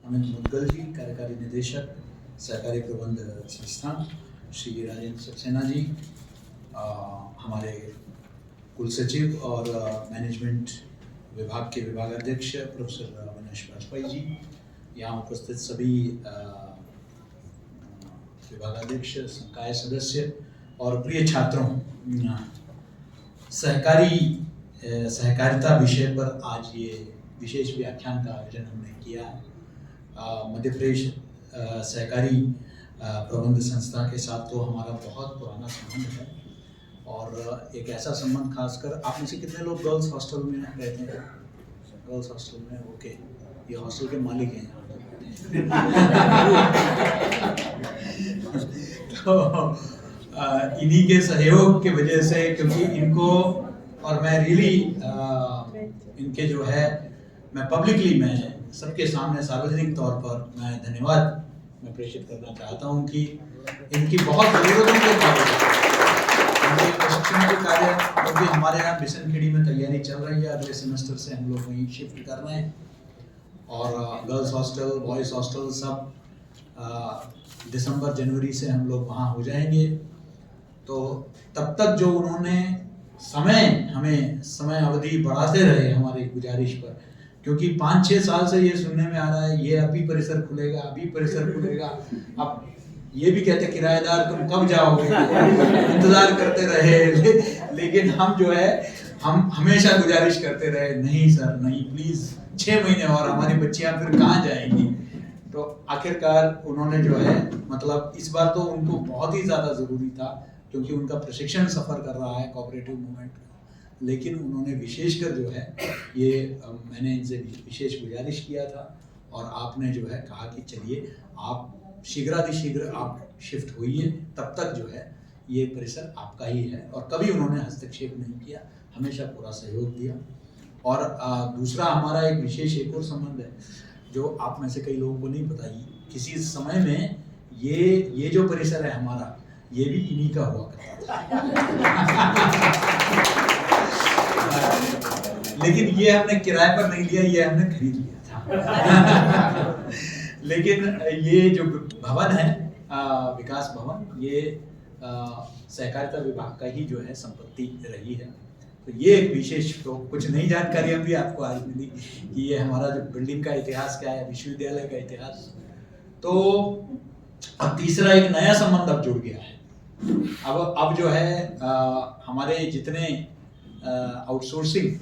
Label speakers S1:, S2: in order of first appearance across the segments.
S1: अमित मुदगल जी, कार्यकारी निदेशक सहकारी प्रबंध संस्थान, श्री राजेंद्र सक्सेना जी, हमारे कुल सचिव और मैनेजमेंट विभाग के विभागाध्यक्ष प्रोफेसर अविनाश वाजपेयी जी, यहाँ उपस्थित सभी विभागाध्यक्ष, संकाय सदस्य और प्रिय छात्रों, सहकारिता विषय पर आज ये विशेष व्याख्यान का आयोजन हमने किया है। मध्य प्रदेश सहकारी प्रबंध संस्था के साथ तो हमारा बहुत पुराना संबंध है और एक ऐसा संबंध, खासकर आप में से कितने लोग गर्ल्स हॉस्टल में रहते हैं? गर्ल्स हॉस्टल में, ओके, ये हॉस्टल के मालिक हैं यहाँ तो इन्हीं के सहयोग की वजह से, क्योंकि इनको और मैं रियली इनके जो है मैं पब्लिकली, मैं सबके सामने सार्वजनिक तौर पर मैं धन्यवाद मैं प्रेषित करना चाहता हूं कि इनकी बहुत ज़रूरतों के बावजूद प्रशिक्षण के कार्य, क्योंकि हमारे यहाँ बिशनखेड़ी में तैयारी चल रही है, अगले सेमेस्टर से हम लोग वहीं शिफ्ट कर रहे हैं और गर्ल्स हॉस्टल, बॉयज़ हॉस्टल सब दिसंबर जनवरी से हम लोग वहाँ हो जाएंगे। तो तब तक जो उन्होंने हमें समय अवधि बढ़ाते रहे हमारी गुजारिश पर, क्योंकि 5-6 साल से ये सुनने में आ रहा है ये अभी परिसर खुलेगा, अभी परिसर खुलेगा। अब ये भी कहते किराएदार तुम कब जाओगे, इंतजार करते रहे लेकिन हम जो है हम हमेशा गुजारिश करते रहे, नहीं सर नहीं, प्लीज 6 महीने और, हमारी बच्चियां फिर कहाँ जाएंगी। तो आखिरकार उन्होंने जो है, मतलब इस बार तो उनको बहुत ही ज़्यादा ज़रूरी था क्योंकि उनका प्रशिक्षण सफ़र कर रहा है कोऑपरेटिव मूवमेंट का, लेकिन उन्होंने विशेषकर जो है ये मैंने इनसे विशेष गुजारिश किया था और आपने जो है कहा कि चलिए आप शीघ्रातिशीघ्र आप शिफ्ट होइए, तब तक जो है ये परिसर आपका ही है। और कभी उन्होंने हस्तक्षेप नहीं किया, हमेशा पूरा सहयोग दिया। और दूसरा हमारा एक विशेष एक और संबंध है जो आप में से कई लोगों को नहीं पता। किसी समय में ये जो परिसर है हमारा, ये भी इन्हीं का हुआ करता था लेकिन ये हमने किराए पर नहीं लिया, ये हमने खरीद लिया था लेकिन ये जो भवन है विकास भवन, ये सहकारिता विभाग का ही जो है संपत्ति रही है। तो ये एक विशेष, तो कुछ नई जानकारियां भी आपको आज मिली कि ये हमारा जो बिल्डिंग का इतिहास क्या है, विश्वविद्यालय का इतिहास। तो अब तीसरा एक नया संबंध अब जुड़ गया है। अब जो है हमारे जितने आउटसोर्सिंग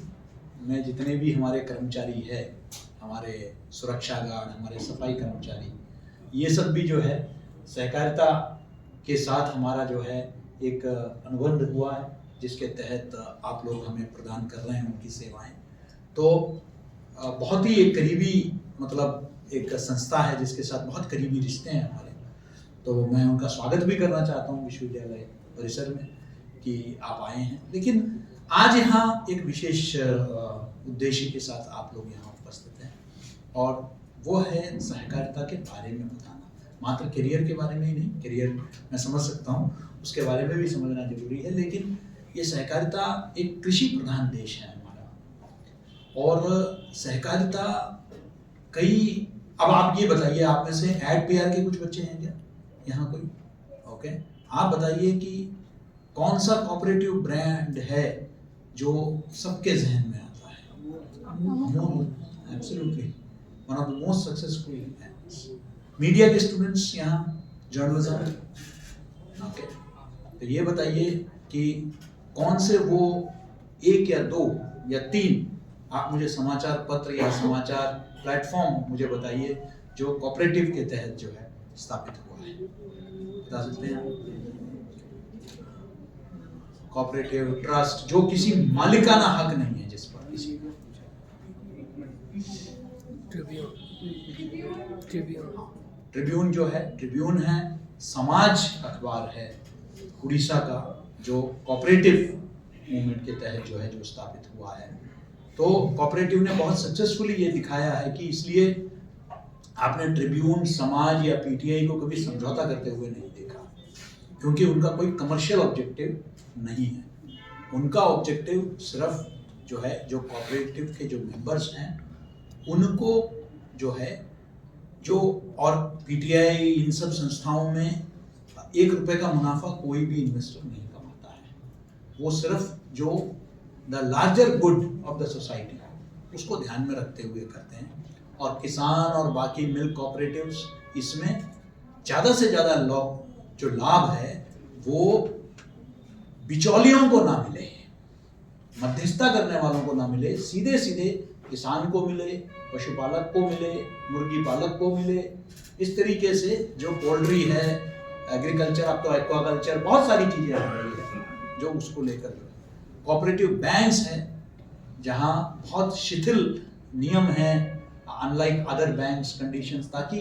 S1: में जितने भी हमारे कर्मचारी है, हमारे सुरक्षा गार्ड, हमारे सफाई कर्मचारी, ये सब भी जो है सहकारिता के साथ हमारा जो है एक अनुबंध हुआ है, जिसके तहत आप लोग हमें प्रदान कर रहे हैं उनकी सेवाएं। तो बहुत ही एक करीबी, मतलब एक संस्था है जिसके साथ बहुत करीबी रिश्ते हैं हमारे। तो मैं उनका स्वागत भी करना चाहता हूँ विश्वविद्यालय परिसर में कि आप आए हैं। लेकिन आज यहाँ एक विशेष उद्देश्य के साथ आप लोग यहाँ उपस्थित हैं और वो है सहकारिता के बारे में बताना। मात्र करियर के बारे में ही नहीं, करियर मैं समझ सकता हूँ, उसके बारे में भी समझना जरूरी है, लेकिन ये सहकारिता एक कृषि प्रधान देश है हमारा और सहकारिता कई, अब आप ये बताइए, आप में से एड पीआर के कुछ बच्चे हैं क्या यहाँ कोई? ओके, आप बताइए कि कौन सा कोऑपरेटिव ब्रांड है जो सबके जहन में आता है? Absolutely one of the most successful brands. Media के स्टूडेंट्स यहाँ, जर्नलिज्म, ओके, तो ये बताइए कि कौन से वो 1 या 2 या 3 आप मुझे समाचार पत्र या समाचार प्लेटफॉर्म मुझे बताइए जो कोऑपरेटिव के तहत जो है स्थापित हुआ है, बता सकते हैं? कोऑपरेटिव ट्रस्ट जो किसी मालिकाना हक नहीं है जिस पर किसी का। ट्रिब्यून जो है, ट्रिब्यून है समाज अखबार है उड़ीसा का, जो कोऑपरेटिव मूवमेंट के तहत जो है जो स्थापित हुआ है। तो कोऑपरेटिव ने बहुत सक्सेसफुली ये दिखाया है कि इसलिए आपने ट्रिब्यून, समाज या पीटीआई को कभी समझौता करते हुए नहीं देखा, क्योंकि उनका कोई कमर्शियल ऑब्जेक्टिव नहीं है। उनका ऑब्जेक्टिव सिर्फ जो है, जो कोऑपरेटिव के जो मेंबर्स हैं उनको जो है जो और पीटीआई इन सब संस्थाओं में 1 रुपए का मुनाफा कोई भी इन्वेस्टर नहीं कमाता है। वो सिर्फ जो the larger good of the society उसको ध्यान में रखते हुए करते हैं। और किसान और बाकी मिल्क कोऑपरेटिव्स इसमें ज़्यादा से ज़्यादा जो लाभ है वो बिचौलियों को ना मिले, मध्यस्थता करने वालों को ना मिले, सीधे सीधे किसान को मिले, पशुपालक को मिले, मुर्गी पालक को मिले। इस तरीके से जो पोल्ट्री है, एग्रीकल्चर, अब तो एक्वाकल्चर, बहुत सारी चीज़ें आ रही है जो उसको लेकर। कोऑपरेटिव बैंक्स हैं जहां बहुत शिथिल नियम हैं, अनलाइक अदर बैंक्स कंडीशंस, ताकि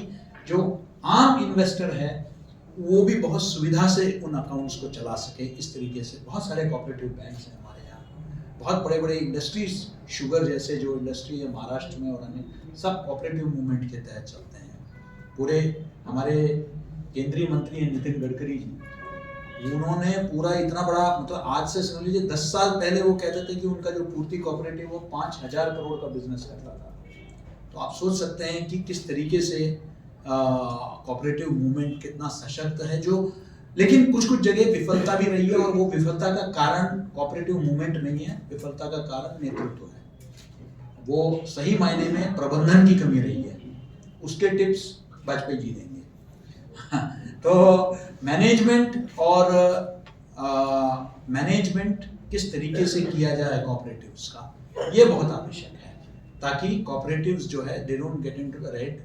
S1: जो आम इन्वेस्टर है वो भी बहुत सुविधा से उन अकाउंट्स को चला सके। इस तरीके से बहुत सारे कोऑपरेटिव बैंक्स हैं हमारे यहाँ। बहुत बड़े बड़े इंडस्ट्रीज, शुगर जैसे जो इंडस्ट्री है महाराष्ट्र में और अन्य, सब कोऑपरेटिव मूवमेंट के तहत चलते हैं। पूरे हमारे केंद्रीय मंत्री हैं नितिन गडकरी जी, उन्होंने पूरा इतना बड़ा, मतलब आज से समझ लीजिए 10 साल पहले वो कहते थे कि उनका जो पूर्ति कोऑपरेटिव वो 5000 करोड़ का बिजनेस करता था। तो आप सोच सकते हैं कि किस तरीके से कोऑपरेटिव मूवमेंट कितना सशक्त है। जो लेकिन कुछ कुछ जगह विफलता भी रही है, और वो विफलता का कारण कोऑपरेटिव मूवमेंट नहीं है, विफलता का कारण नेतृत्व है। वो सही मायने में प्रबंधन की कमी रही है। उसके टिप्स वाजपेयी जी देंगे। तो मैनेजमेंट और मैनेजमेंट किस तरीके से किया जाए कोऑपरेटिव्स का, ये बहुत आवश्यक है, ताकि कोऑपरेटिव्स जो है they don't get into the red.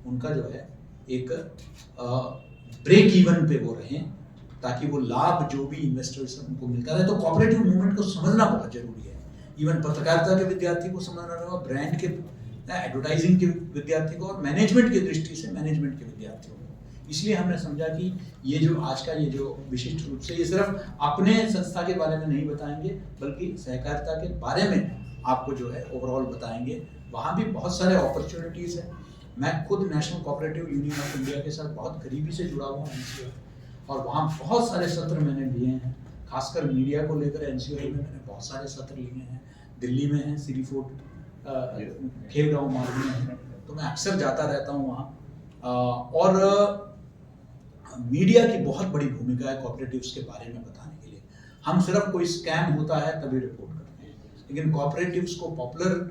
S1: उनका जो है एक ब्रेक इवन पे वो रहें, ताकि वो लाभ जो भी इन्वेस्टर्स से उनको मिलता रहे। तो कोऑपरेटिव मूवमेंट को समझना बहुत जरूरी है। इवन पत्रकारिता के विद्यार्थी को समझना रहेगा, ब्रांड के, एडवर्टाइजिंग के विद्यार्थी को, और मैनेजमेंट की दृष्टि से मैनेजमेंट के विद्यार्थियों को। इसलिए हमने समझा कि ये जो आज का ये जो विशिष्ट रूप से, ये सिर्फ अपने संस्था के बारे में नहीं बताएंगे, बल्कि सहकारिता के बारे में आपको जो है ओवरऑल बताएंगे। वहाँ भी बहुत सारे अपॉर्चुनिटीज़ हैं। मैं खुद national cooperative union of India के साथ बहुत करीबी से जुड़ा हुआ हूँ NCOI, और वहाँ बहुत सारे सत्र मैंने लिए हैं, खासकर मीडिया को लेकर। NCOI में मैंने बहुत सारे सत्र लिए हैं। दिल्ली में है सिटी फोर्ट, खेलगांव मार्ग में है, तो मैं अक्सर जाता रहता हूँ वहाँ। और मीडिया की बहुत बड़ी भूमिका है कोऑपरेटिव्स के बारे में बताने के लिए। हम सिर्फ कोई स्कैम होता है तभी रिपोर्ट करते हैं, लेकिन कोऑपरेटिव्स को पॉपुलर,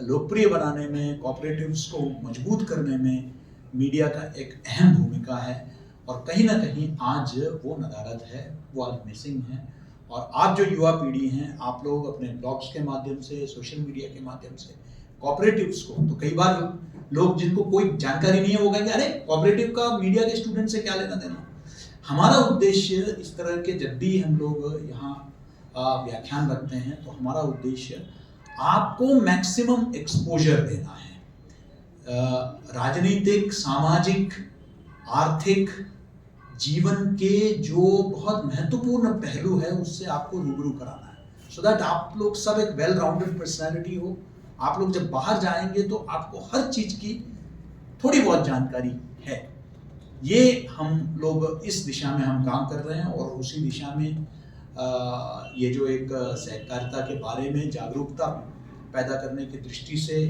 S1: लोकप्रिय बनाने में, कोऑपरेटिव्स को मजबूत करने में मीडिया का एक अहम भूमिका है। और कहीं ना कहीं आज वो नदारद है, वो आज मिसिंग है। और आप जो युवा पीढ़ी हैं, आप लोग अपने ब्लॉग्स के माध्यम से, सोशल मीडिया के माध्यम से कोऑपरेटिव्स को, तो कई बार लोग जिनको कोई जानकारी नहीं है वो कहेंगे अरे कोऑपरेटिव का मीडिया के स्टूडेंट से क्या लेना देना। हमारा उद्देश्य इस तरह के, जब भी हम लोग यहाँ व्याख्यान रखते हैं, तो हमारा उद्देश्य आपको मैक्सिमम एक्सपोजर देना है। राजनीतिक, सामाजिक, आर्थिक जीवन के जो बहुत महत्वपूर्ण पहलू है उससे आपको रूबरू कराना है, सो दैट आप लोग सब एक वेल राउंडेड पर्सनैलिटी हो। आप लोग जब बाहर जाएंगे तो आपको हर चीज की थोड़ी बहुत जानकारी है। ये हम लोग इस दिशा में हम काम कर रहे हैं, और उसी दिशा में ये जो एक सहकारिता के बारे में जागरूकता पैदा करने की दृष्टि से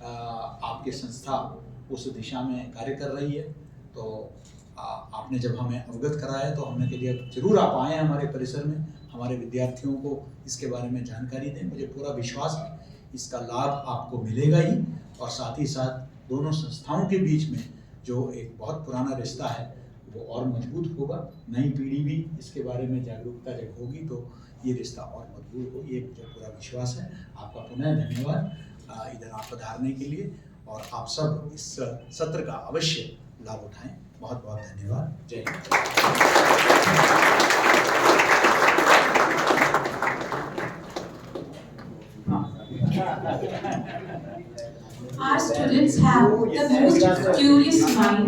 S1: आपकी संस्था उस दिशा में कार्य कर रही है। तो आपने जब हमें अवगत कराया तो हमने कहा जरूर आप आएँ हमारे परिसर में, हमारे विद्यार्थियों को इसके बारे में जानकारी दें। मुझे पूरा विश्वास है इसका लाभ आपको मिलेगा ही, और साथ ही साथ दोनों संस्थाओं के बीच में जो एक बहुत पुराना रिश्ता है वो और मजबूत होगा। नई पीढ़ी भी इसके बारे में जागरूकता जब होगी तो ये रिश्ता और मजबूत हो, ये मुझे पूरा विश्वास है। आपका पुनः धन्यवाद इधर आप पधारने के लिए, और आप सब इस सत्र का अवश्य लाभ उठाएं। बहुत बहुत धन्यवाद। जय
S2: Our students have the most curious minds